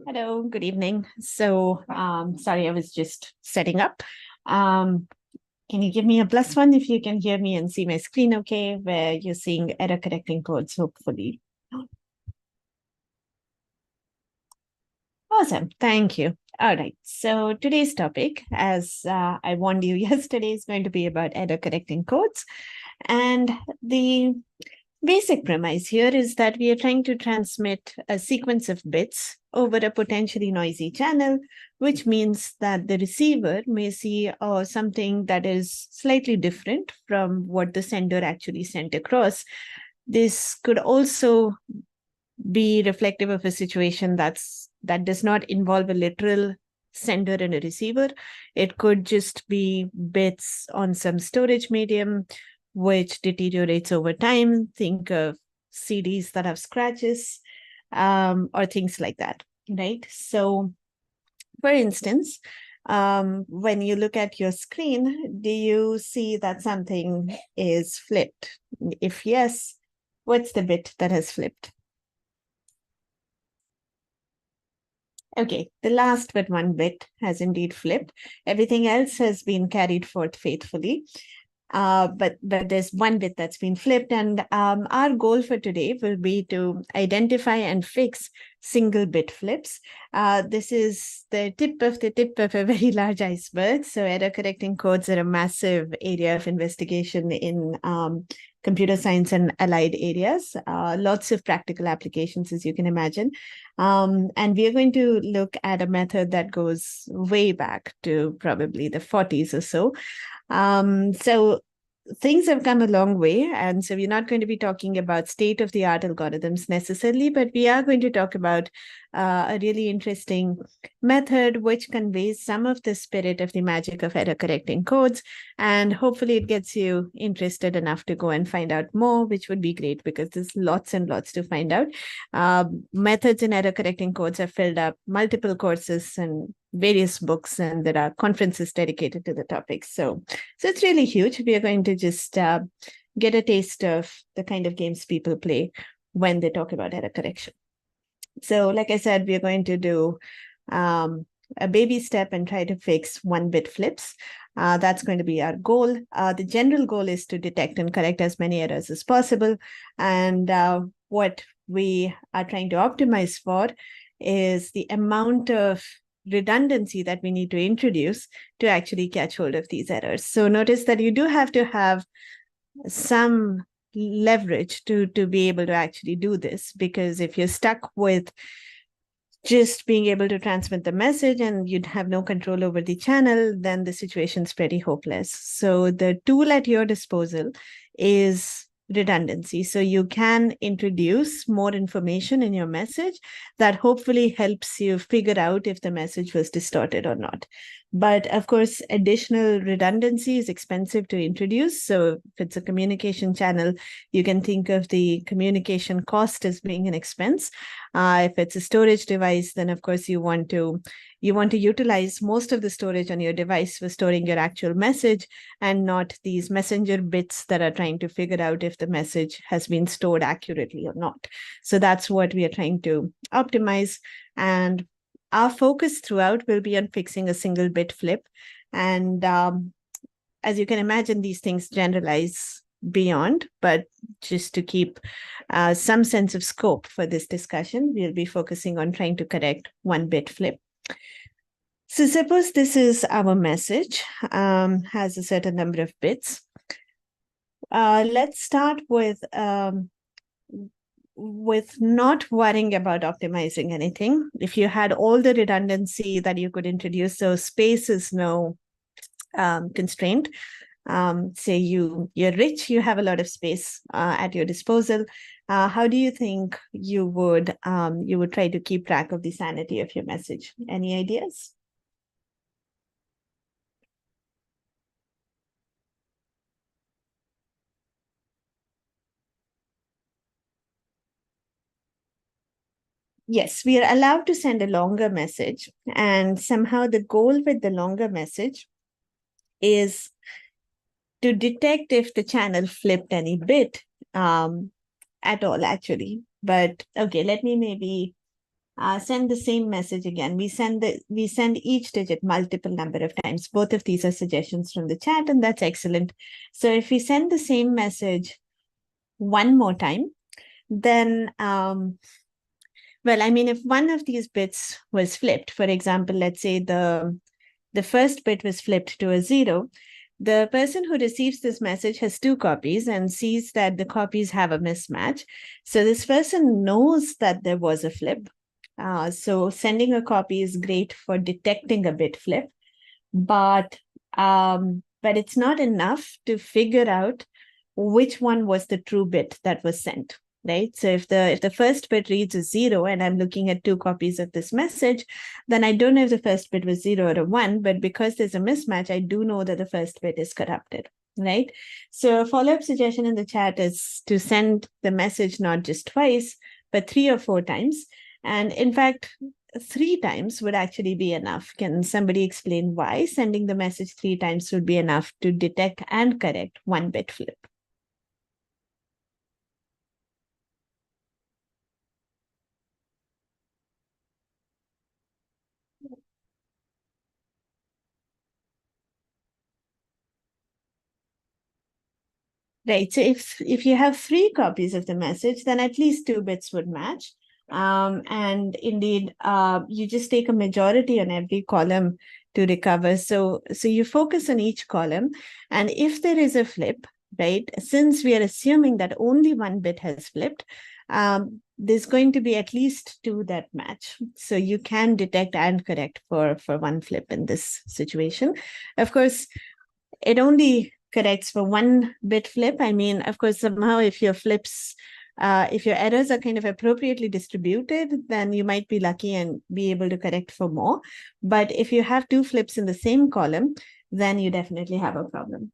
Hello, good evening. So, sorry, I was just setting up. Um, can you give me a +1 if you can hear me and see my screen okay, where you're seeing error correcting codes, hopefully. Awesome, thank you. All right, so today's topic, as I warned you yesterday, is going to be about error correcting codes. And the basic premise here is that we are trying to transmit a sequence of bits over a potentially noisy channel, which means that the receiver may see something that is slightly different from what the sender actually sent across. This could also be reflective of a situation that does not involve a literal sender and a receiver. It could just be bits on some storage medium which deteriorates over time. Think of CDs that have scratches, or things like that, right? So, for instance, when you look at your screen, do you see that something is flipped? If yes, what's the bit that has flipped? Okay, the last but one bit has indeed flipped. Everything else has been carried forth faithfully. But there's one bit that's been flipped, and our goal for today will be to identify and fix single bit flips. This is the tip of a very large iceberg. So error correcting codes are a massive area of investigation in computer science and allied areas. Lots of practical applications, as you can imagine. And we are going to look at a method that goes way back to probably the 40s or so. So things have come a long way. And so we're not going to be talking about state of the art algorithms necessarily, but we are going to talk about a really interesting method which conveys some of the spirit of the magic of error correcting codes. And hopefully it gets you interested enough to go and find out more, which would be great because there's lots and lots to find out. Methods in error correcting codes have filled up multiple courses and various books, and there are conferences dedicated to the topic. So it's really huge. We are going to just get a taste of the kind of games people play when they talk about error correction. So, like I said, we are going to do a baby step and try to fix one bit flips. That's going to be our goal. The general goal is to detect and correct as many errors as possible. And what we are trying to optimize for is the amount of redundancy that we need to introduce to actually catch hold of these errors. So notice that you do have to have some leverage to be able to actually do this, because if you're stuck with just being able to transmit the message and you'd have no control over the channel, then the situation's pretty hopeless. So the tool at your disposal is redundancy. So you can introduce more information in your message that hopefully helps you figure out if the message was distorted or not. But of course, additional redundancy is expensive to introduce. So if it's a communication channel, you can think of the communication cost as being an expense. If it's a storage device, then of course you want to utilize most of the storage on your device for storing your actual message and not these messenger bits that are trying to figure out if the message has been stored accurately or not. So that's what we are trying to optimize. And our focus throughout will be on fixing a single bit flip. And as you can imagine, these things generalize beyond, but just to keep some sense of scope for this discussion, we'll be focusing on trying to correct one bit flip. So suppose this is our message, has a certain number of bits. Let's start with not worrying about optimizing anything. If you had all the redundancy that you could introduce, so space is no constraint. Say you're rich, you have a lot of space at your disposal. How do you think you would try to keep track of the sanity of your message? Any ideas? Yes, we are allowed to send a longer message, and somehow the goal with the longer message is to detect if the channel flipped any bit at all, actually. But okay, let me maybe send the same message again. We send each digit multiple number of times. Both of these are suggestions from the chat, and that's excellent. So if we send the same message one more time, then well, I mean, if one of these bits was flipped, for example, let's say the first bit was flipped to a 0, the person who receives this message has 2 copies and sees that the copies have a mismatch. So this person knows that there was a flip. So sending a copy is great for detecting a bit flip, but it's not enough to figure out which one was the true bit that was sent. Right. So if the first bit reads a 0 and I'm looking at 2 copies of this message, then I don't know if the first bit was 0 or a 1, but because there's a mismatch, I do know that the first bit is corrupted. Right. So a follow-up suggestion in the chat is to send the message not just twice, but 3 or 4 times. And in fact, 3 times would actually be enough. Can somebody explain why sending the message 3 times would be enough to detect and correct one bit flip? Right. So if you have 3 copies of the message, then at least 2 bits would match. And indeed, you just take a majority on every column to recover. So you focus on each column, and if there is a flip, right, since we are assuming that only one bit has flipped, there's going to be at least 2 that match. So you can detect and correct for one flip in this situation. Of course, it only corrects for one bit flip. I mean, of course, somehow if your errors are kind of appropriately distributed, then you might be lucky and be able to correct for more. But if you have 2 flips in the same column, then you definitely have a problem.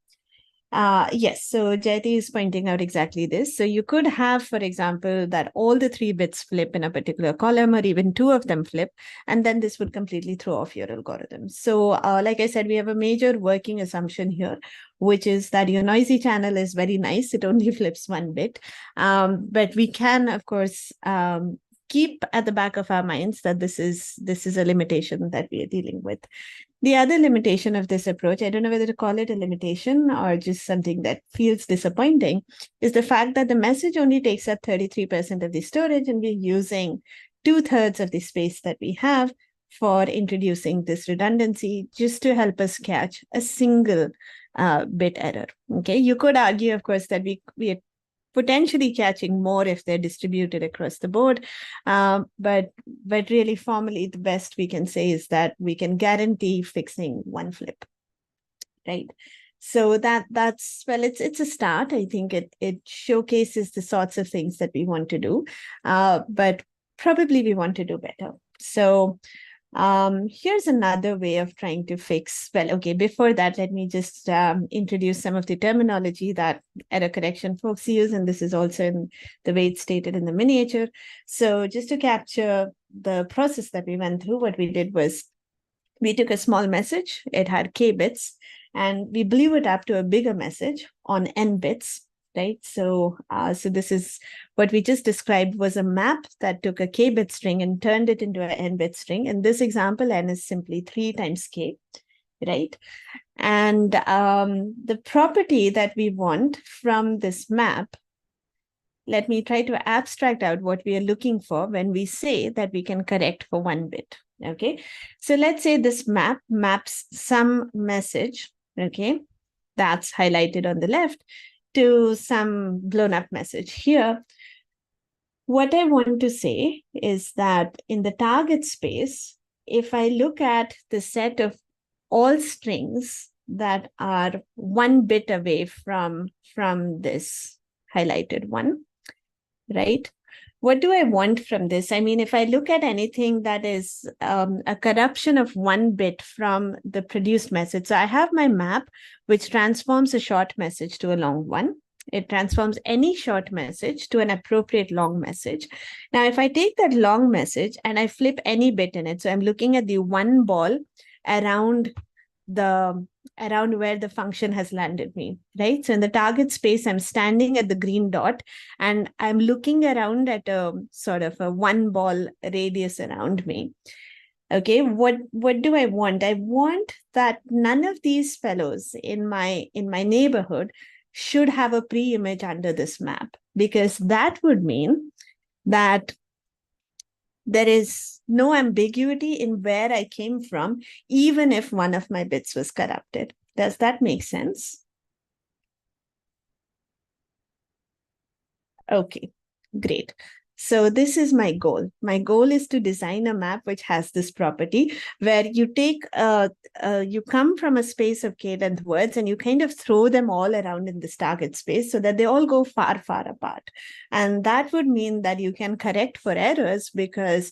Yes, so Jayati is pointing out exactly this. So you could have, for example, that all the 3 bits flip in a particular column, or even 2 of them flip, and then this would completely throw off your algorithm. So like I said, we have a major working assumption here, which is that your noisy channel is very nice. It only flips 1 bit. But we can, of course, keep at the back of our minds that this is a limitation that we are dealing with. The other limitation of this approach, I don't know whether to call it a limitation or just something that feels disappointing, is the fact that the message only takes up 33% of the storage, and we're using 2/3 of the space that we have for introducing this redundancy just to help us catch a single bit error. Okay, you could argue, of course, that we are potentially catching more if they're distributed across the board. But really, formally, the best we can say is that we can guarantee fixing one flip, right? So that's well, it's a start. I think it showcases the sorts of things that we want to do, but probably we want to do better. So here's another way of trying to fix. Well, okay, before that, let me just introduce some of the terminology that error correction folks use, and this is also in the way it's stated in the miniature. So just to capture the process that we went through, what we did was we took a small message, it had k bits, and we blew it up to a bigger message on n bits. Right. So this is what we just described was a map that took a k-bit string and turned it into an n-bit string. In this example, n is simply 3 times k, right? And the property that we want from this map, let me try to abstract out what we are looking for when we say that we can correct for 1 bit. Okay. So let's say this map maps some message, okay, that's highlighted on the left, to some blown up message here. What I want to say is that in the target space, if I look at the set of all strings that are 1 bit away from this highlighted one, right? What do I want from this? I mean, if I look at anything that is a corruption of 1 bit from the produced message, so I have my map, which transforms a short message to a long one. It transforms any short message to an appropriate long message. Now, if I take that long message and I flip any bit in it, so I'm looking at the 1 ball around around where the function has landed me, right? So in the target space, I'm standing at the green dot and I'm looking around at a sort of a one ball radius around me. Okay, what do I want? I want that none of these fellows in my neighborhood should have a pre-image under this map, because that would mean that there is no ambiguity in where I came from, even if one of my bits was corrupted. Does that make sense? Okay, great. So this is my goal. My goal is to design a map which has this property where you take, you come from a space of k-length words and you kind of throw them all around in this target space so that they all go far, far apart. And that would mean that you can correct for errors because,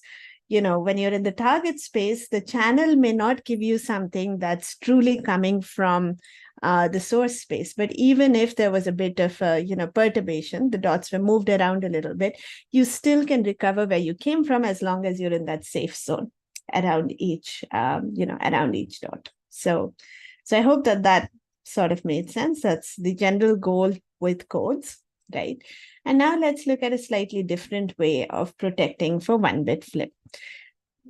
you know, when you're in the target space, the channel may not give you something that's truly coming from the source space. But even if there was a bit of perturbation, the dots were moved around a little bit, you still can recover where you came from as long as you're in that safe zone around each around each dot. So I hope that sort of made sense. That's the general goal with codes, right? And now let's look at a slightly different way of protecting for one bit flip.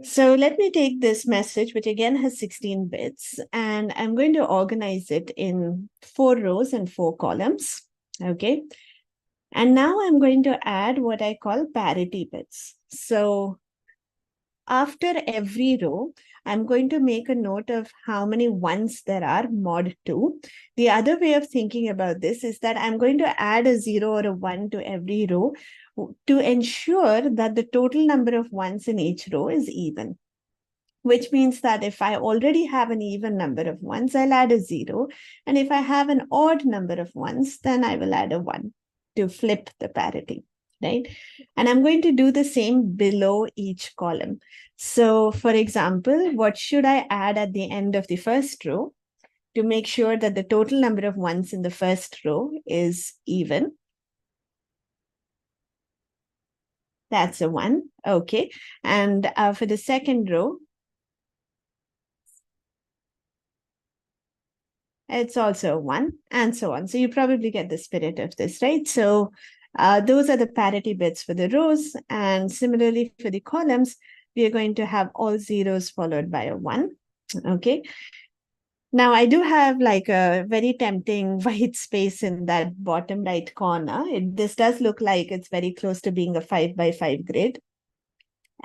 So let me take this message, which again has 16 bits, and I'm going to organize it in 4 rows and 4 columns. Okay. And now I'm going to add what I call parity bits. So after every row, I'm going to make a note of how many ones there are, mod 2. The other way of thinking about this is that I'm going to add a 0 or a 1 to every row to ensure that the total number of ones in each row is even. Which means that if I already have an even number of ones, I'll add a 0. And if I have an odd number of ones, then I will add a 1 to flip the parity, right? And I'm going to do the same below each column. So for example, what should I add at the end of the first row to make sure that the total number of ones in the first row is even? That's a 1. Okay. And for the second row, it's also a 1, and so on. So you probably get the spirit of this, right? So those are the parity bits for the rows. And similarly for the columns, we are going to have all zeros followed by a 1. Okay. Now I do have like a very tempting white space in that bottom right corner. This does look like it's very close to being a 5 by 5 grid.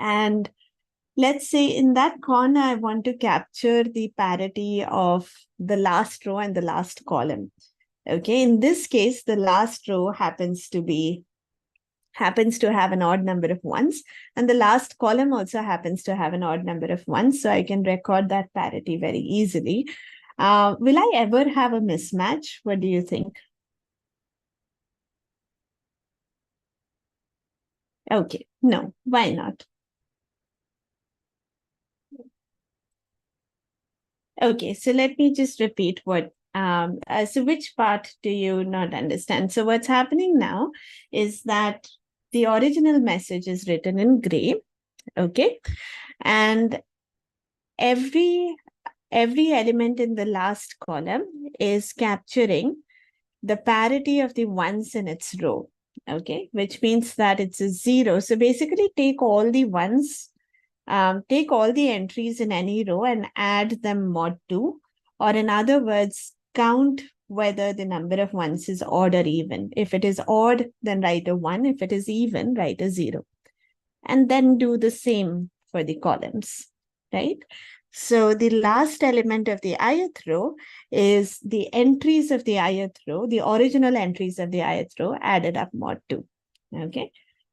And let's say in that corner, I want to capture the parity of the last row and the last column. Okay, in this case, the last row happens to have an odd number of ones, and the last column also happens to have an odd number of ones. So I can record that parity very easily. Will I ever have a mismatch? What do you think? Okay, no, why not? Okay, so let me just repeat what. So which part do you not understand? So what's happening now is that the original message is written in gray, okay, and every element in the last column is capturing the parity of the ones in its row, okay, which means that it's a 0. So basically take all the ones, take all the entries in any row and add them mod 2, or in other words, count whether the number of ones is odd or even. If it is odd, then write a 1. If it is even, write a 0. And then do the same for the columns, right? So the last element of the ith row is the entries of the ith row, the original entries of the ith row added up mod 2, okay?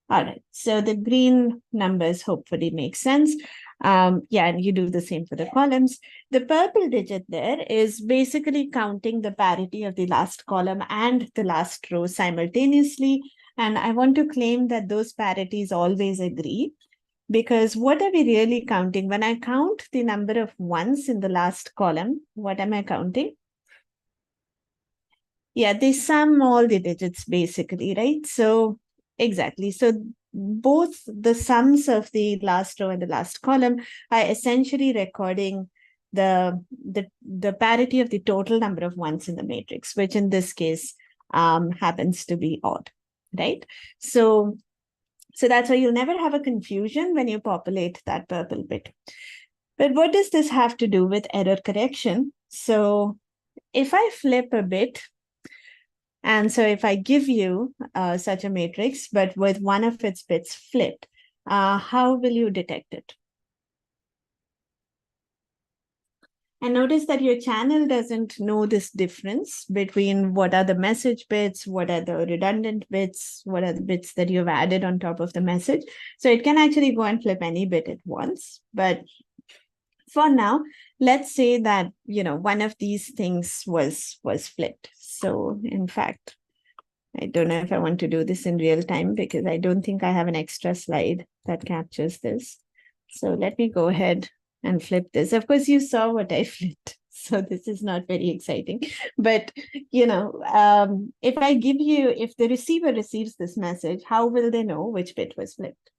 All right, so the green numbers hopefully make sense. Yeah, and you do the same for the columns. The purple digit there is basically counting the parity of the last column and the last row simultaneously. And I want to claim that those parities always agree, because what are we really counting? When I count the number of ones in the last column, what am I counting? Yeah, they sum all the digits basically, right? So exactly. So both the sums of the last row and the last column are essentially recording the parity of the total number of ones in the matrix, which in this case happens to be odd, right? So that's why you'll never have a confusion when you populate that purple bit. But what does this have to do with error correction? So if I flip a bit, and so if I give you such a matrix, but with one of its bits flipped, how will you detect it? And notice that your channel doesn't know this difference between what are the message bits, what are the redundant bits, what are the bits that you've added on top of the message. So it can actually go and flip any bit at once. But for now, let's say that, one of these things was flipped. So in fact, I don't know if I want to do this in real time because I don't think I have an extra slide that captures this. So let me go ahead and flip this. Of course, you saw what I flipped. So this is not very exciting. But, if the receiver receives this message, how will they know which bit was flipped?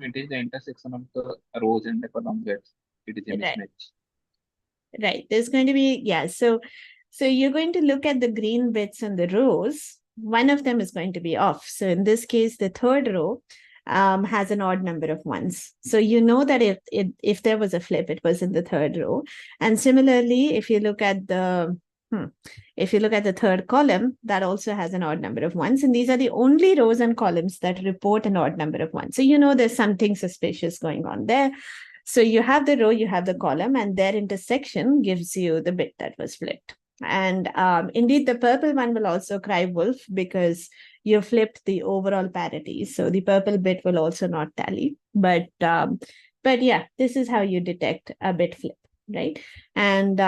It is the intersection of the rows and the column gets. It is a Right. mismatch. Right. There's going to be, yeah. So you're going to look at the green bits in the rows. One of them is going to be off. So in this case, the third row has an odd number of ones. So you know that if there was a flip, it was in the third row. And similarly, if you look at the third column, that also has an odd number of ones. And these are the only rows and columns that report an odd number of ones. So you know there's something suspicious going on there. So you have the row, you have the column, and their intersection gives you the bit that was flipped. And indeed, the purple one will also cry wolf because you flipped the overall parity. So the purple bit will also not tally. But yeah, this is how you detect a bit flip, right? And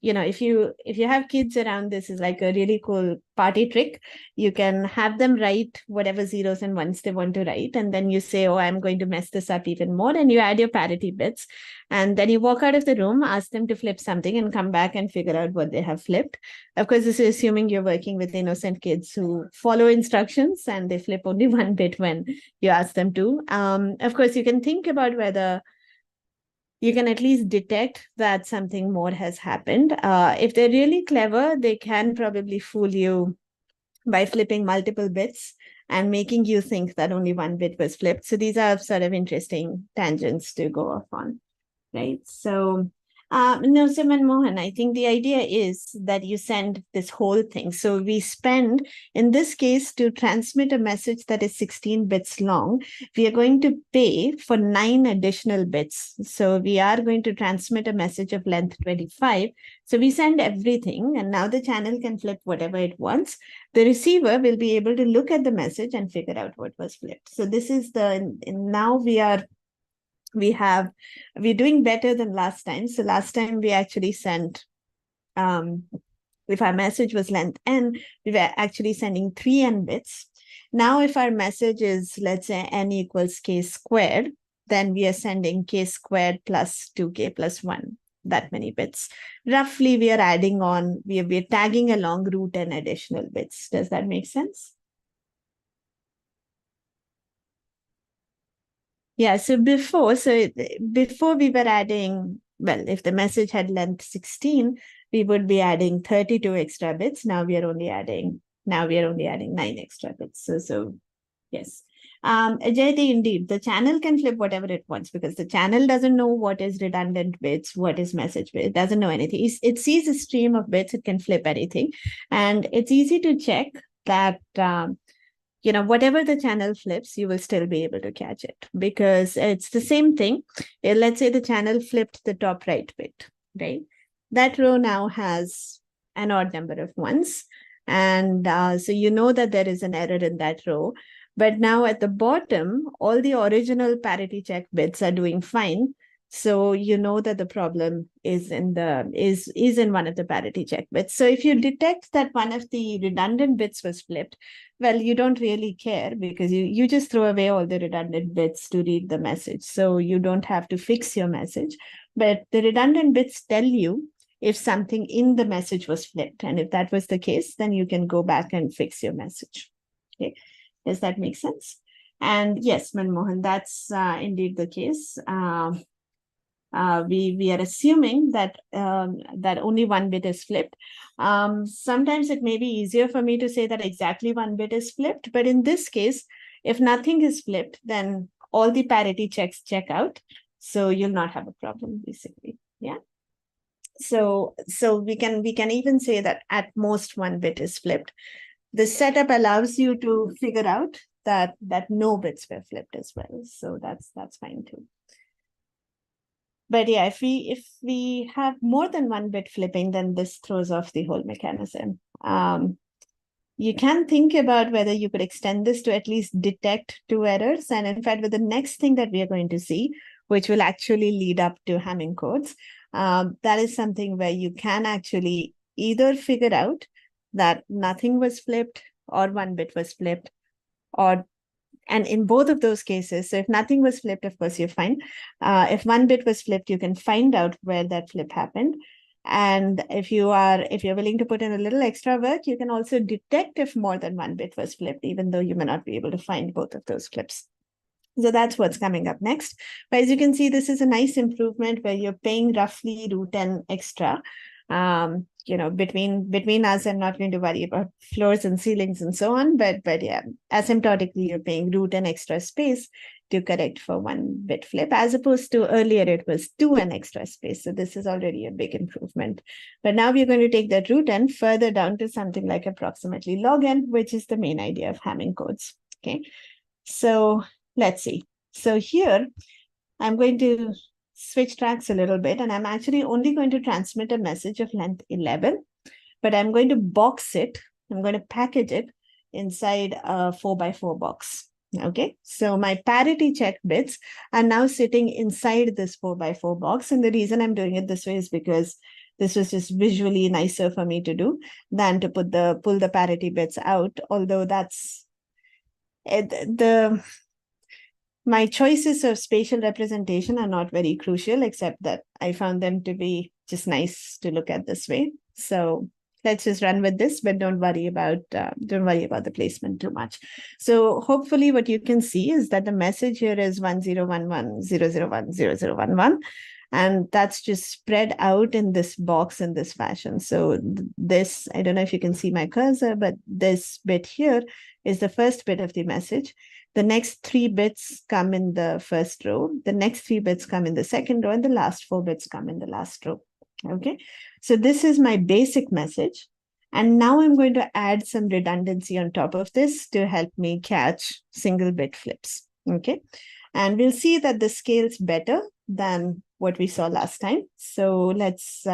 if you have kids around, this is like a really cool party trick. You can have them write whatever zeros and ones they want to write, and then you say, oh, I'm going to mess this up even more, and you add your parity bits, and then you walk out of the room, ask them to flip something, and come back and figure out what they have flipped. Of course, this is assuming you're working with innocent kids who follow instructions and they flip only one bit when you ask them to. Of course, you can think about whether you can at least detect that something more has happened. If they're really clever, they can probably fool you by flipping multiple bits and making you think that only one bit was flipped. So these are sort of interesting tangents to go off on, right? So no, Simon Mohan, I think the idea is that you send this whole thing. So we spend, in this case, to transmit a message that is 16 bits long, we are going to pay for 9 additional bits. So we are going to transmit a message of length 25. So we send everything, and now the channel can flip whatever it wants. The receiver will be able to look at the message and figure out what was flipped. So this is now we're doing better than last time. So last time we actually sent, if our message was length n, we were actually sending 3n bits. Now, if our message is, let's say, n equals k squared, then we are sending k squared plus 2k plus 1, that many bits. Roughly, we are adding on, we're tagging along root n additional bits. Does that make sense? Yeah, so before we were adding, well, if the message had length 16, we would be adding 32 extra bits. Now we are only adding 9 extra bits. So yes. Jayati, indeed, the channel can flip whatever it wants because the channel doesn't know what is redundant bits, what is message bit. It doesn't know anything. It sees a stream of bits, it can flip anything. And it's easy to check that whatever the channel flips, you will still be able to catch it because it's the same thing. Let's say the channel flipped the top right bit, right? That row now has an odd number of ones. And so you know that there is an error in that row. But now at the bottom, all the original parity check bits are doing fine. So you know that the problem is in one of the parity check bits. So if you detect that one of the redundant bits was flipped, well, you don't really care because you just throw away all the redundant bits to read the message. So you don't have to fix your message. But the redundant bits tell you if something in the message was flipped. And if that was the case, then you can go back and fix your message. Okay, does that make sense? And yes, Manmohan, that's indeed the case. We are assuming that that only one bit is flipped. Sometimes it may be easier for me to say that exactly one bit is flipped, but in this case, if nothing is flipped, then all the parity checks check out, so you'll not have a problem, basically. Yeah. So we can even say that at most one bit is flipped. The setup allows you to figure out that no bits were flipped as well, so that's fine too. But yeah, if we have more than one bit flipping, then this throws off the whole mechanism. You can think about whether you could extend this to at least detect two errors. And in fact, with the next thing that we are going to see, which will actually lead up to Hamming codes, that is something where you can actually either figure out that nothing was flipped or one bit was flipped, and in both of those cases, so if nothing was flipped, of course, you're fine. If one bit was flipped, you can find out where that flip happened. And if you're willing to put in a little extra work, you can also detect if more than one bit was flipped, even though you may not be able to find both of those flips. So that's what's coming up next. But as you can see, this is a nice improvement where you're paying roughly root n extra. Between us, I'm not going to worry about floors and ceilings and so on, but yeah, asymptotically, you're paying root n extra space to correct for one bit flip, as opposed to earlier it was 2n extra space. So this is already a big improvement. But now we're going to take that root n further down to something like approximately log n, which is the main idea of Hamming codes. Okay, so let's see. So here, I'm going to switch tracks a little bit, and I'm actually only going to transmit a message of length 11, but I'm going to box it. I'm going to package it inside a 4x4 box. Okay, so my parity check bits are now sitting inside this 4x4 box. And the reason I'm doing it this way is because this was just visually nicer for me to do than to pull the parity bits out, although that's my choices of spatial representation are not very crucial, except that I found them to be just nice to look at this way. So let's just run with this, but don't worry about the placement too much. So hopefully what you can see is that the message here is 1011001011, and that's just spread out in this box in this fashion. So this, I don't know if you can see my cursor, but this bit here is the first bit of the message. The next 3 bits come in the first row, the next 3 bits come in the second row, and the last 4 bits come in the last row. Okay, so this is my basic message. And now I'm going to add some redundancy on top of this to help me catch single bit flips. Okay, and we'll see that this scales better than what we saw last time. So let's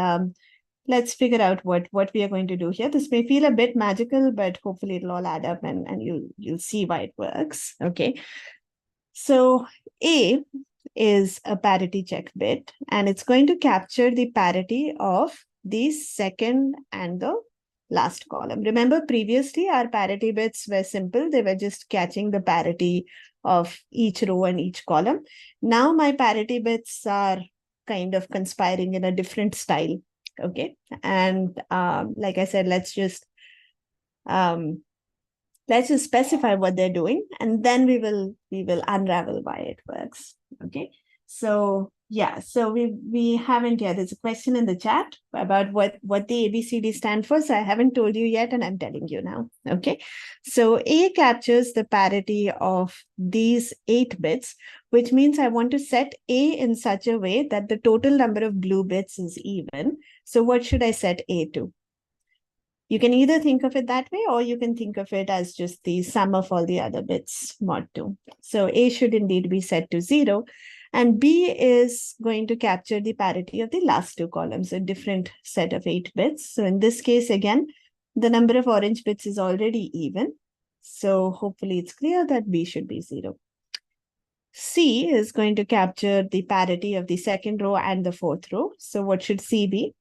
figure out what we are going to do here. This may feel a bit magical, but hopefully it'll all add up, and you'll see why it works. Okay, so A is a parity check bit, and it's going to capture the parity of the second and the last column. Remember, previously our parity bits were simple. They were just catching the parity of each row and each column. Now my parity bits are kind of conspiring in a different style. Okay, and like I said, let's just specify what they're doing, and then we will unravel why it works. Okay, so yeah, so we haven't yet. There's a question in the chat about what the ABCD stand for. So I haven't told you yet, and I'm telling you now. Okay, so A captures the parity of these 8 bits, which means I want to set A in such a way that the total number of blue bits is even. So what should I set A to? You can either think of it that way, or you can think of it as just the sum of all the other bits mod 2. So A should indeed be set to 0. And B is going to capture the parity of the last 2 columns, a different set of 8 bits. So in this case, again, the number of orange bits is already even. So hopefully it's clear that B should be 0. C is going to capture the parity of the second row and the 4th row. So what should C be?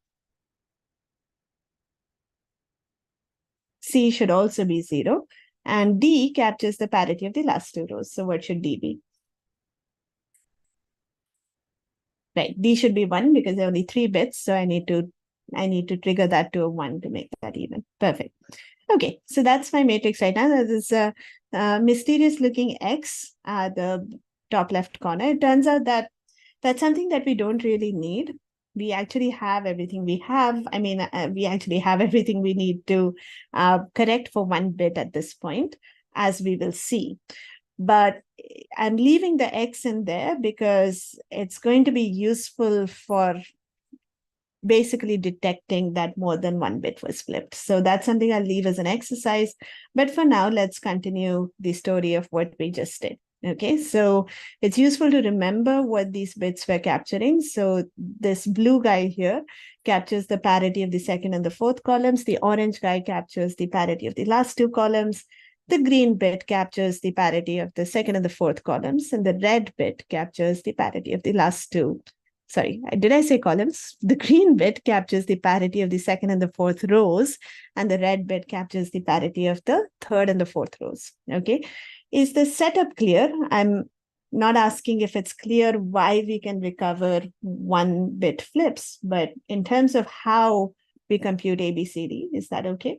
C should also be 0. And D captures the parity of the last 2 rows. So what should D be? Right, D should be 1 because there are only 3 bits. So I need to trigger that to a 1 to make that even. Perfect. Okay, so that's my matrix right now. There's a mysterious looking X at the top left corner. It turns out that that's something that we don't really need. We actually have everything we have. I mean, we actually have everything we need to correct for one bit at this point, as we will see. But I'm leaving the X in there because it's going to be useful for basically detecting that more than one bit was flipped. So that's something I'll leave as an exercise. But for now, let's continue the story of what we just did. Okay, so it's useful to remember what these bits were capturing. So this blue guy here captures the parity of the second and the fourth columns. The orange guy captures the parity of the last two columns. The green bit captures the parity of the second and the fourth columns. And the red bit captures the parity of the last two. Sorry, did I say columns? The green bit captures the parity of the second and the fourth rows, and the red bit captures the parity of the third and the fourth rows. Okay, is the setup clear? I'm not asking if it's clear why we can recover one bit flips, but in terms of how we compute ABCD, is that okay?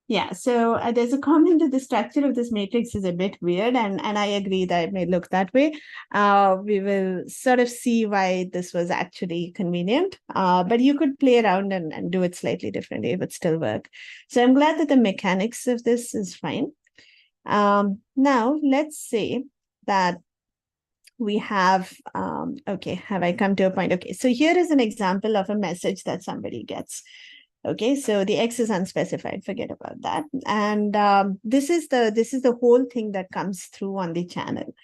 Yeah, so there's a comment that the structure of this matrix is a bit weird, and I agree that it may look that way. We will sort of see why this was actually convenient, but you could play around and do it slightly differently. It would still work. So I'm glad that the mechanics of this is fine. Now, let's say that we have, okay, have I come to a point? Okay, so here is an example of a message that somebody gets. Okay, so the X is unspecified, forget about that. And this is the whole thing that comes through on the channel.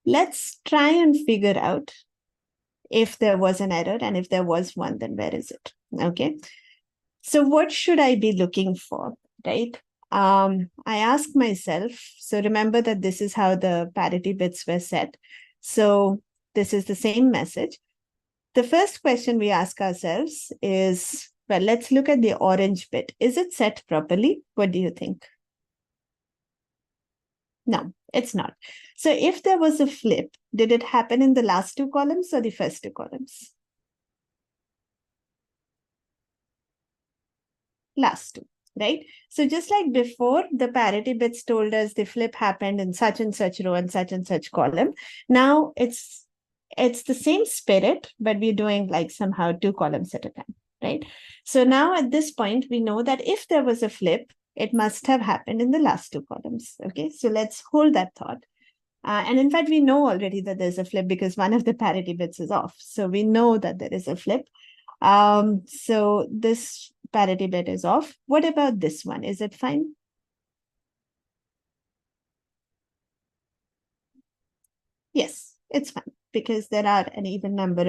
Let's try and figure out if there was an error, and if there was one, then where is it? Okay, so what should I be looking for, right? I ask myself, so remember that this is how the parity bits were set. So this is the same message. The first question we ask ourselves is, well, let's look at the orange bit. Is it set properly? What do you think? No, it's not. So if there was a flip, did it happen in the last two columns or the first two columns? Last two, right? So just like before, the parity bits told us the flip happened in such and such row and such column. Now it's the same spirit, but we're doing like somehow two columns at a time, right? So now at this point, we know that if there was a flip, it must have happened in the last two columns. Okay, so let's hold that thought. And in fact, we know already that there's a flip because one of the parity bits is off. So we know that there is a flip. So this parity bit is off. What about this one? Is it fine? Yes, it's fine because there are an even number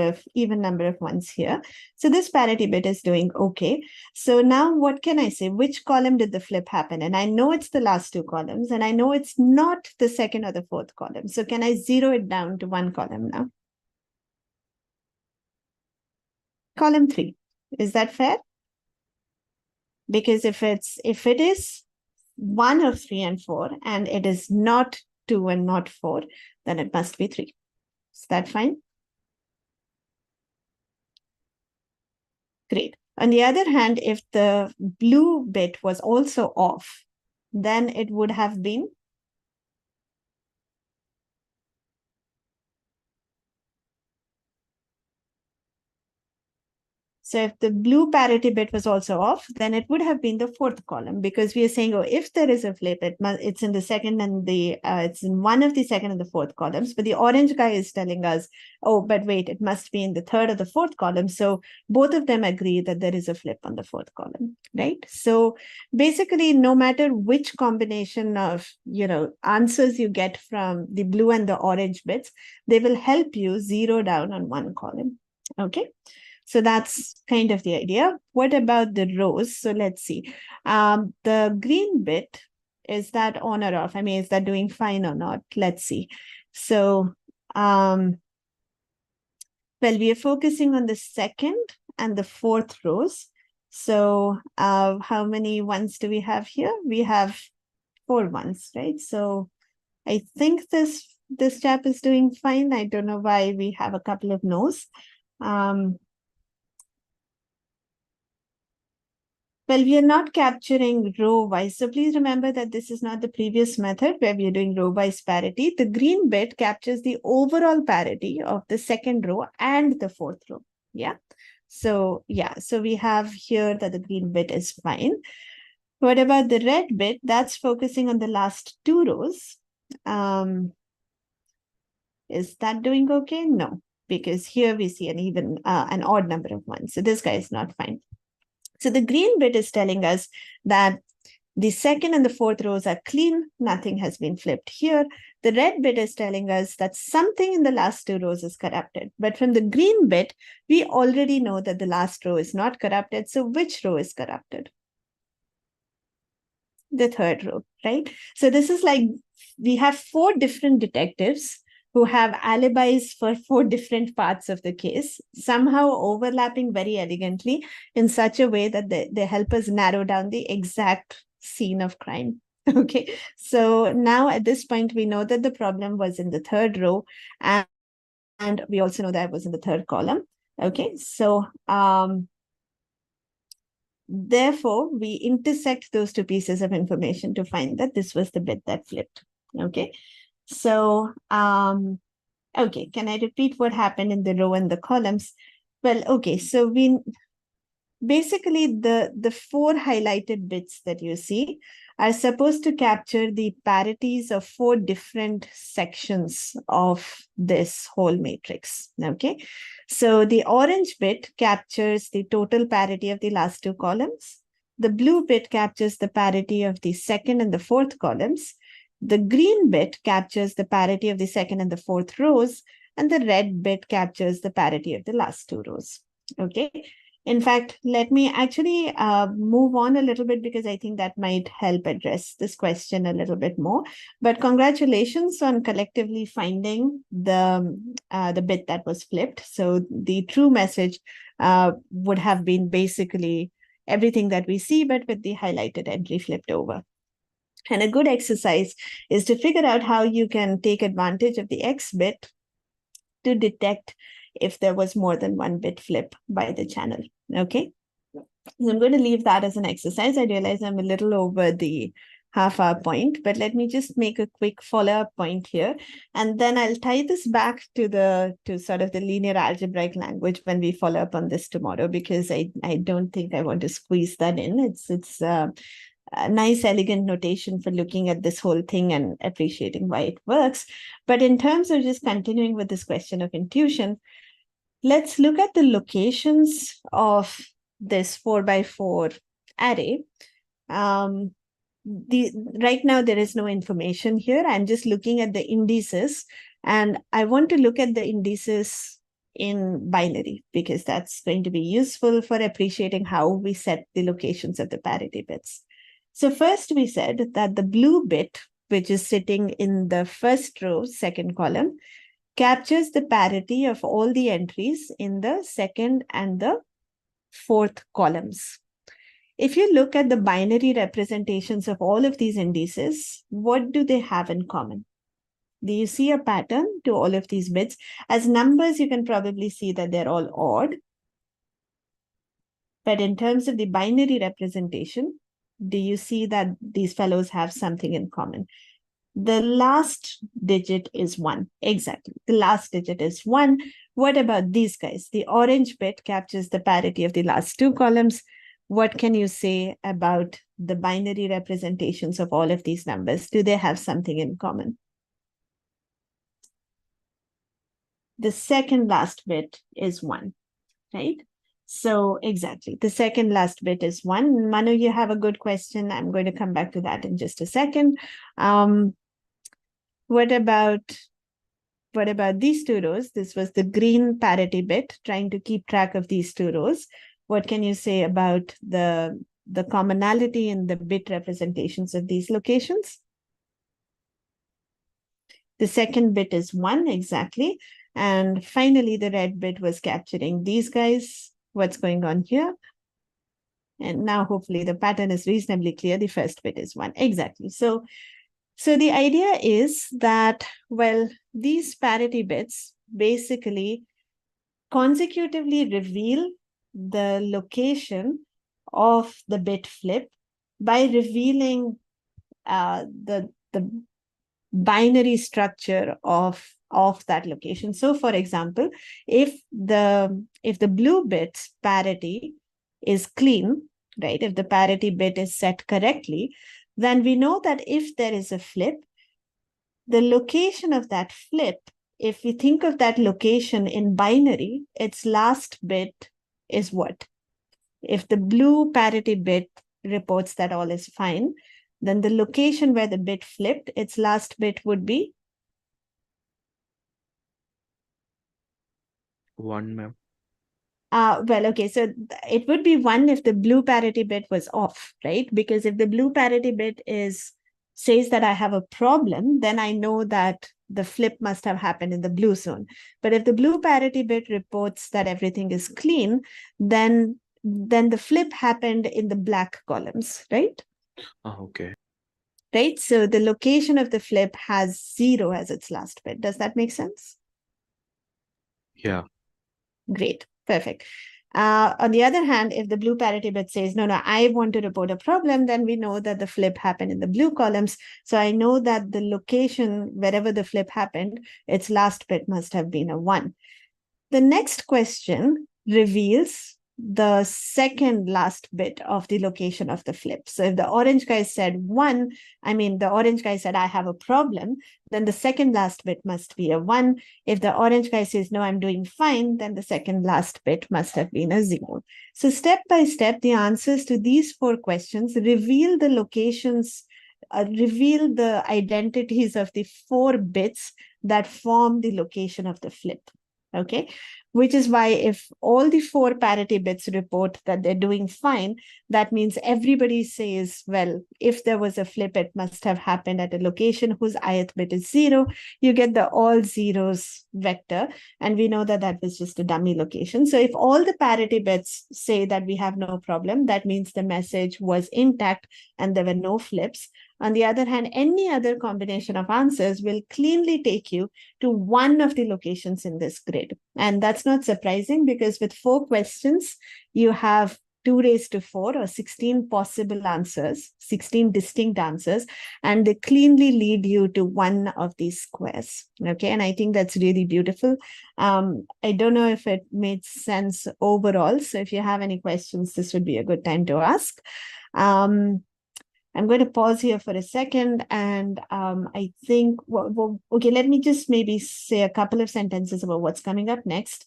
of ones here. So this parity bit is doing okay. So now what can I say? Which column did the flip happen? And I know it's the last two columns, and I know it's not the second or the fourth column. So can I zero it down to one column now? Column 3. Is that fair? Because if it is 1 of 3 and 4, and it is not 2 and not 4, then it must be 3. Is that fine? Great. On the other hand, if the blue bit was also off, then it would have been. So if the blue parity bit was also off, then it would have been the fourth column, because we are saying, oh, if there is a flip, it's in the second and it's in one of the second and the fourth columns. But the orange guy is telling us, oh, but wait, it must be in the third or the fourth column. So both of them agree that there is a flip on the fourth column, right? So basically, no matter which combination of answers you get from the blue and the orange bits, they will help you zero down on one column. Okay. So that's kind of the idea. What about the rows? So let's see. The green bit, is that on or off? I mean, is that doing fine or not? Let's see. So, well, we are focusing on the second and the fourth rows. So how many ones do we have here? We have 4 ones, right? So I think this chap is doing fine. I don't know why we have a couple of no's. Well, we are not capturing row-wise. So please remember that this is not the previous method where we are doing row-wise parity. The green bit captures the overall parity of the second row and the fourth row. Yeah. So yeah, so we have here that the green bit is fine. What about the red bit? That's focusing on the last two rows. Is that doing okay? No, because here we see an odd number of ones. So this guy is not fine. So the green bit is telling us that the second and the fourth rows are clean. Nothing has been flipped here. The red bit is telling us that something in the last two rows is corrupted. But from the green bit, we already know that the last row is not corrupted. So which row is corrupted? The third row, right? So this is like we have four different detectives who have alibis for four different parts of the case, somehow overlapping very elegantly in such a way that they help us narrow down the exact scene of crime. Okay, so now at this point, we know that the problem was in the third row, and we also know that it was in the third column. Okay, so therefore, we intersect those two pieces of information to find that this was the bit that flipped. Okay, so okay, can I repeat what happened in the row and the columns? Well, okay, so we basically the four highlighted bits that you see are supposed to capture the parities of four different sections of this whole matrix. Okay, so the orange bit captures the total parity of the last two columns. The blue bit captures the parity of the second and the fourth columns. The green bit captures the parity of the second and the fourth rows, and the red bit captures the parity of the last two rows. Okay, in fact, let me actually move on a little bit because I think that might help address this question a little bit more. But congratulations on collectively finding the bit that was flipped. So the true message would have been basically everything that we see, but with the highlighted entry flipped over. And a good exercise is to figure out how you can take advantage of the X bit to detect if there was more than one bit flip by the channel. Okay, so I'm going to leave that as an exercise. I realize I'm a little over the half-hour point, but let me just make a quick follow-up point here, and then I'll tie this back to sort of the linear algebraic language when we follow up on this tomorrow, because I don't think I want to squeeze that in. It's a nice, elegant notation for looking at this whole thing and appreciating why it works. But in terms of just continuing with this question of intuition, let's look at the locations of this 4x4 array. Right now, there is no information here. I'm just looking at the indices, and I want to look at the indices in binary because that's going to be useful for appreciating how we set the locations of the parity bits. So first we said that the blue bit, which is sitting in the first row, second column, captures the parity of all the entries in the second and the fourth columns. If you look at the binary representations of all of these indices, what do they have in common? Do you see a pattern to all of these bits? As numbers, you can probably see that they're all odd. But in terms of the binary representation, do you see that these fellows have something in common? The last digit is 1. Exactly. The last digit is 1. What about these guys? The orange bit captures the parity of the last two columns. What can you say about the binary representations of all of these numbers? Do they have something in common? The second last bit is 1, right? So exactly, the second last bit is 1. Manu, you have a good question. I'm going to come back to that in just a second. What about these two rows? This was the green parity bit, trying to keep track of these two rows. What can you say about the commonality in the bit representations of these locations? The second bit is 1, exactly. And finally, the red bit was capturing these guys. What's going on here? And now hopefully the pattern is reasonably clear. The first bit is 1, exactly. So the idea is that, well, these parity bits basically consecutively reveal the location of the bit flip by revealing the binary structure of that location. So for example, if the blue bit's parity is clean, right, if the parity bit is set correctly, then we know that if there is a flip, the location of that flip, if we think of that location in binary, its last bit is what? If the blue parity bit reports that all is fine, then the location where the bit flipped, its last bit would be 1, ma'am. Well, okay, so it would be 1 if the blue parity bit was off, right? Because if the blue parity bit says that I have a problem, then I know that the flip must have happened in the blue zone. But if the blue parity bit reports that everything is clean, then the flip happened in the black columns, right? Okay. Right? So the location of the flip has 0 as its last bit. Does that make sense? Yeah. Great. Perfect. On the other hand, if the blue parity bit says, no, I want to report a problem, then we know that the flip happened in the blue columns. So I know that the location, wherever the flip happened, its last bit must have been a 1. The next question reveals the second last bit of the location of the flip. So if the orange guy said 1, the orange guy said, I have a problem, then the second last bit must be a 1. If the orange guy says, no, I'm doing fine, then the second last bit must have been a 0. So step by step, the answers to these 4 questions reveal the locations, reveal the identities of the 4 bits that form the location of the flip. Okay, which is why if all the 4 parity bits report that they're doing fine, that means everybody says, well, if there was a flip, it must have happened at a location whose ith bit is 0. You get the all zeros vector, and we know that that was just a dummy location. So if all the parity bits say that we have no problem, that means the message was intact and there were no flips. On the other hand, any other combination of answers will cleanly take you to one of the locations in this grid. And that's not surprising because with 4 questions, you have 2 raised to 4 or 16 possible answers, 16 distinct answers, and they cleanly lead you to one of these squares. Okay, and I think that's really beautiful. I don't know if it made sense overall. So if you have any questions, this would be a good time to ask. I'm going to pause here for a second, and I think, okay, let me just maybe say a couple of sentences about what's coming up next.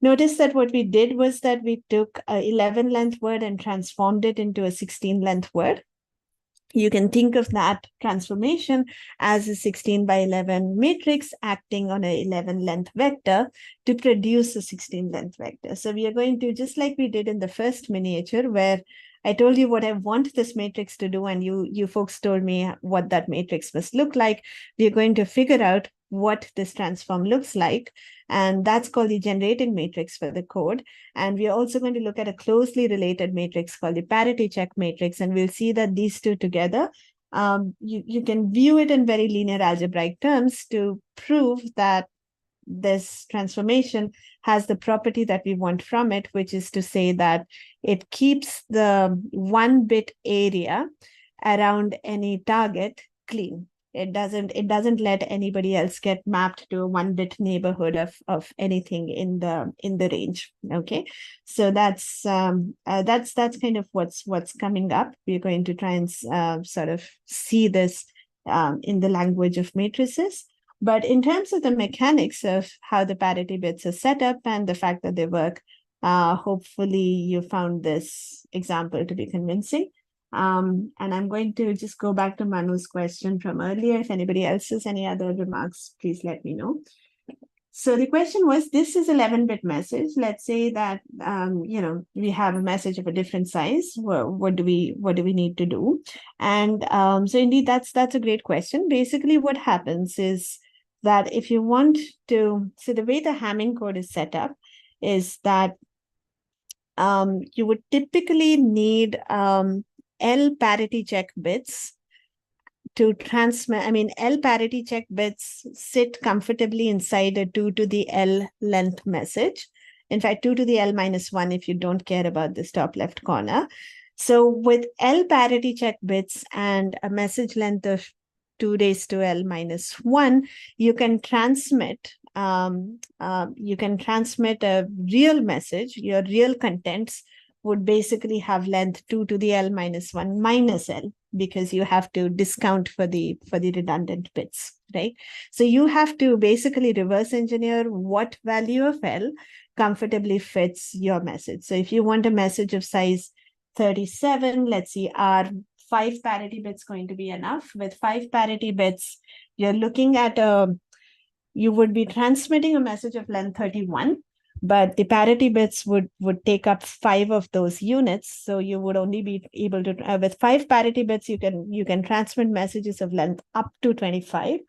Notice that what we did was that we took a 11 length word and transformed it into a 16 length word. You can think of that transformation as a 16 by 11 matrix acting on an 11 length vector to produce a 16 length vector. So we are going to, just like we did in the first miniature, where I told you what I want this matrix to do, and you folks told me what that matrix must look like. We're going to figure out what this transform looks like, and that's called the generating matrix for the code. And we are also going to look at a closely related matrix called the parity check matrix, and we'll see that these two together, you can view it in very linear algebraic terms to prove that this transformation has the property that we want from it, which is to say that it keeps the 1-bit area around any target clean. It doesn't let anybody else get mapped to a 1-bit neighborhood of anything in the range. Okay, so that's kind of what's coming up. We're going to try and sort of see this in the language of matrices. But in terms of the mechanics of how the parity bits are set up and the fact that they work, hopefully you found this example to be convincing. And I'm going to just go back to Manu's question from earlier. If anybody else has any other remarks, please let me know. So the question was, this is 11-bit message. Let's say that, we have a message of a different size. What do we need to do? And so indeed, that's a great question. Basically, what happens is that if you want to, so the way the Hamming code is set up is that you would typically need L parity check bits to transmit. L parity check bits sit comfortably inside a 2 to the L length message. In fact, 2 to the L minus 1 if you don't care about this top left corner. So with L parity check bits and a message length of 2 raised to L minus 1, you can transmit a real message. Your real contents would basically have length 2 to the L minus 1 minus L, because you have to discount for the redundant bits, right? So you have to basically reverse engineer what value of L comfortably fits your message. So if you want a message of size 37, let's see, are 5 parity bits going to be enough? With 5 parity bits, you're looking at you would be transmitting a message of length 31, but the parity bits would take up 5 of those units. So you would only be able to, with 5 parity bits, you can transmit messages of length up to 25.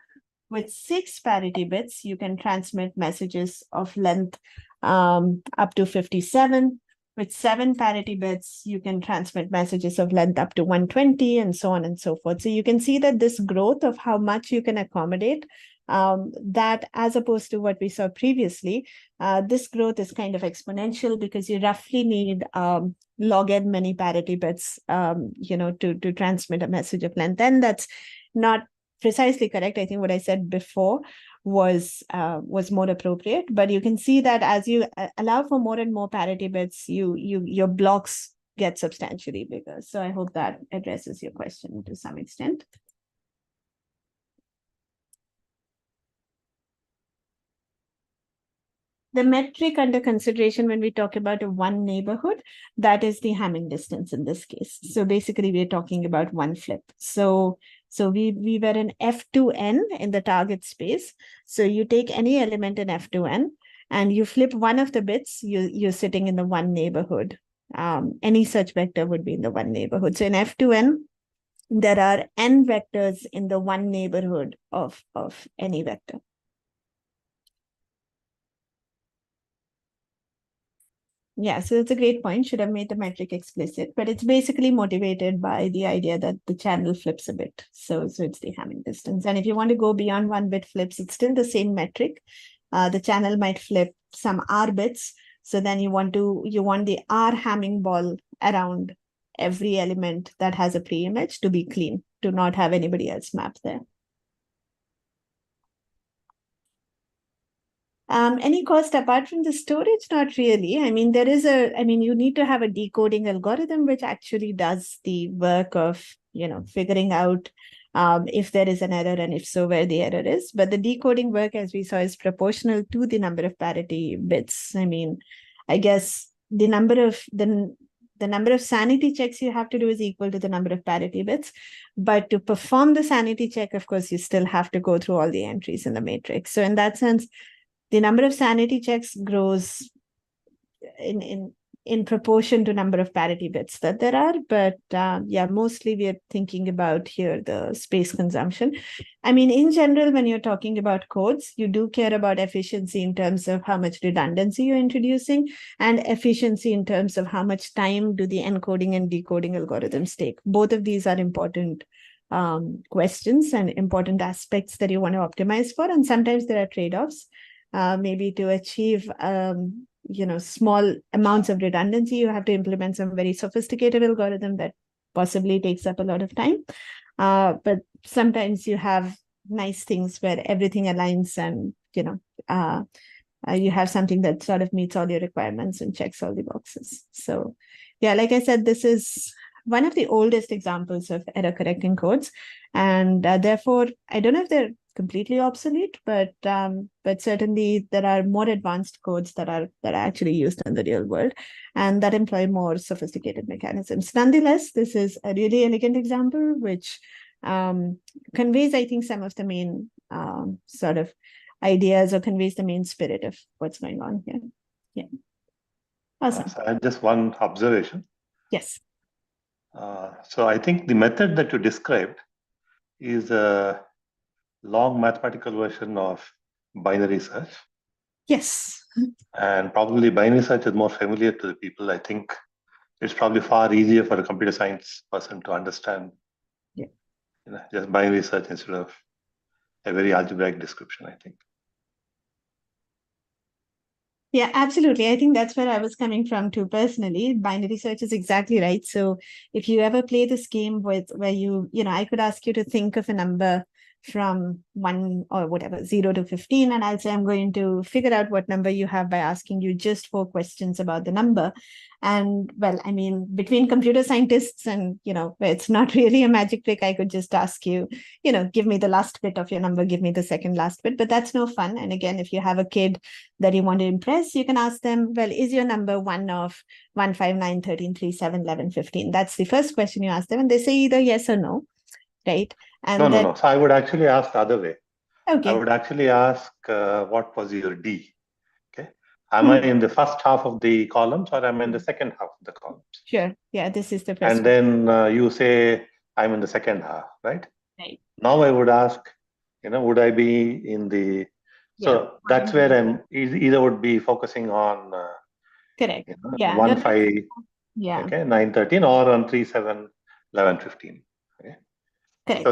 With 6 parity bits, you can transmit messages of length up to 57. With 7 parity bits, you can transmit messages of length up to 120, and so on and so forth. So you can see that this growth of how much you can accommodate, that as opposed to what we saw previously, this growth is kind of exponential, because you roughly need log n many parity bits, to transmit a message of length. And that's not precisely correct. I think what I said before was more appropriate, but you can see that as you allow for more and more parity bits, your blocks get substantially bigger. So I hope that addresses your question to some extent. The metric under consideration when we talk about a one neighborhood, that is the Hamming distance in this case. So basically, we're talking about one flip. So we were in F2n in the target space. So you take any element in F2n and you flip one of the bits, you're sitting in the one neighborhood. Any such vector would be in the one neighborhood. So in F2n, there are n vectors in the one neighborhood of any vector. Yeah, so that's a great point. Should have made the metric explicit, but it's basically motivated by the idea that the channel flips a bit. So it's the Hamming distance. And if you want to go beyond 1 bit flips, it's still the same metric. The channel might flip some R bits. So then you want the R Hamming ball around every element that has a pre-image to be clean, to not have anybody else map there. Any cost apart from the storage? Not really. I mean, you need to have a decoding algorithm which actually does the work of, figuring out if there is an error, and if so, where the error is. But the decoding work, as we saw, is proportional to the number of parity bits. I mean, I guess the number of sanity checks you have to do is equal to the number of parity bits. But to perform the sanity check, of course, you still have to go through all the entries in the matrix. So in that sense, the number of sanity checks grows in proportion to number of parity bits that there are. But mostly we are thinking about here the space consumption. I mean, in general, when you're talking about codes, you do care about efficiency in terms of how much redundancy you're introducing, and efficiency in terms of how much time do the encoding and decoding algorithms take. Both of these are important questions and important aspects that you want to optimize for. And sometimes there are trade-offs. Maybe to achieve small amounts of redundancy, you have to implement some very sophisticated algorithm that possibly takes up a lot of time. But sometimes you have nice things where everything aligns, and you have something that sort of meets all your requirements and checks all the boxes. So yeah, like I said, this is one of the oldest examples of error correcting codes, and therefore I don't know if they're completely obsolete, but certainly there are more advanced codes that are actually used in the real world, and that employ more sophisticated mechanisms. Nonetheless, this is a really elegant example which conveys, I think, some of the main sort of ideas, or conveys the main spirit of what's going on here. Yeah. Awesome. So I have just one observation. Yes. So I think the method that you described is a long mathematical version of binary search. Yes. And probably binary search is more familiar to the people. I think it's probably far easier for a computer science person to understand just binary search instead of a very algebraic description, I think. Yeah, absolutely. I think that's where I was coming from too personally. Binary search is exactly right. So if you ever play this game with where I could ask you to think of a number from 1 or whatever, 0 to 15, and I'll say I'm going to figure out what number you have by asking you just 4 questions about the number. And well, I mean, between computer scientists and, where it's not really a magic trick, I could just ask you, give me the last bit of your number, give me the second last bit, but that's no fun. And again, if you have a kid that you want to impress, you can ask them, well, is your number 1 of 1, 5, 9, 13, 3, 7, 11, 15? That's the first question you ask them, and they say either yes or no, right? And No. So I would actually ask the other way. Okay. I would actually ask, what was your D? Okay. Am I in the first half of the columns or am I in the second half of the columns? Sure. Yeah, this is the first And then you say, I'm in the second half, right? Right. Now I would ask, would I be in the... So that's where I'm either would be focusing on correct. Yeah. 1, 5, yeah. okay, 9, 13, or on 3, 7, 11, 15. Okay. Correct.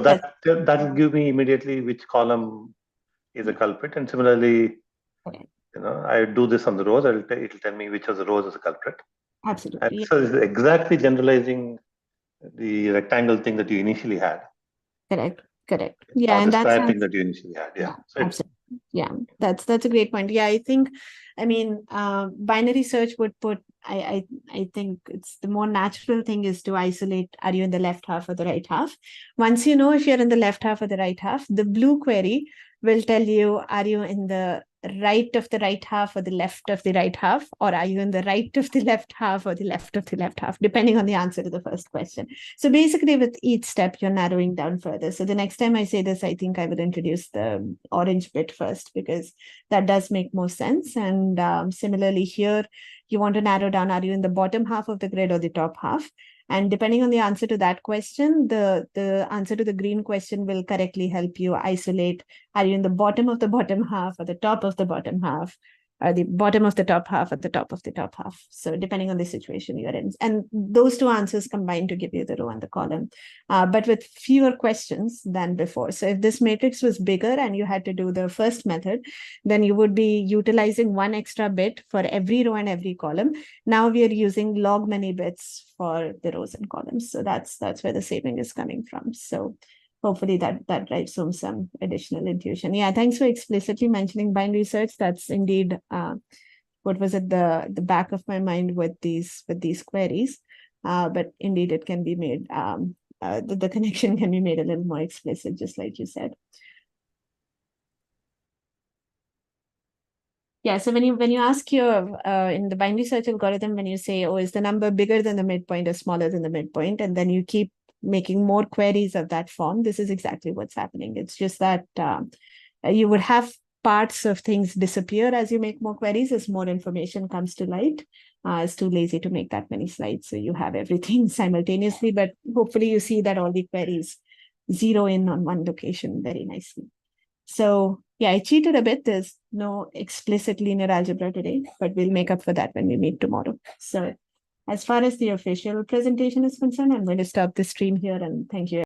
So that will give me immediately which column is a culprit. And similarly, I do this on the rows. It'll tell me which of the rows is a culprit. Absolutely. And so it's exactly generalizing the rectangle thing that you initially had. Correct. Yeah, or and the that's square thing that you initially had. Yeah. So absolutely. Yeah, that's a great point. Yeah, I mean, binary search would put. I think it's the more natural thing is to isolate. Are you in the left half or the right half? Once you know if you're in the left half or the right half, the blue query will tell you, are you in the right of the right half or the left of the right half, or are you in the right of the left half or the left of the left half, depending on the answer to the first question. So basically with each step, you're narrowing down further. So the next time I say this, I think I would introduce the orange bit first, because that does make more sense. And similarly here, you want to narrow down, are you in the bottom half of the grid or the top half? And depending on the answer to that question, the answer to the green question will correctly help you isolate, are you in the bottom of the bottom half or the top of the bottom half, or the bottom of the top half or the top of the top half. So depending on the situation you're in. And those two answers combine to give you the row and the column, but with fewer questions than before. So if this matrix was bigger and you had to do the first method, then you would be utilizing 1 extra bit for every row and every column. Now we are using log many bits for the rows and columns. So that's where the saving is coming from. So hopefully that drives home some additional intuition. Yeah, thanks for explicitly mentioning binary search. That's indeed what was at the back of my mind with these queries. But indeed, it can be made. The connection can be made a little more explicit, just like you said. Yeah, so when you ask your in the binary search algorithm, when you say, oh, is the number bigger than the midpoint or smaller than the midpoint, and then you keep making more queries of that form, this is exactly what's happening. It's just that you would have parts of things disappear as you make more queries, as more information comes to light. It's too lazy to make that many slides, so you have everything simultaneously, but hopefully you see that all the queries zero in on one location very nicely. So yeah, I cheated a bit. There's no explicit linear algebra today, but we'll make up for that when we meet tomorrow. So as far as the official presentation is concerned, I'm going to stop the stream here and thank you.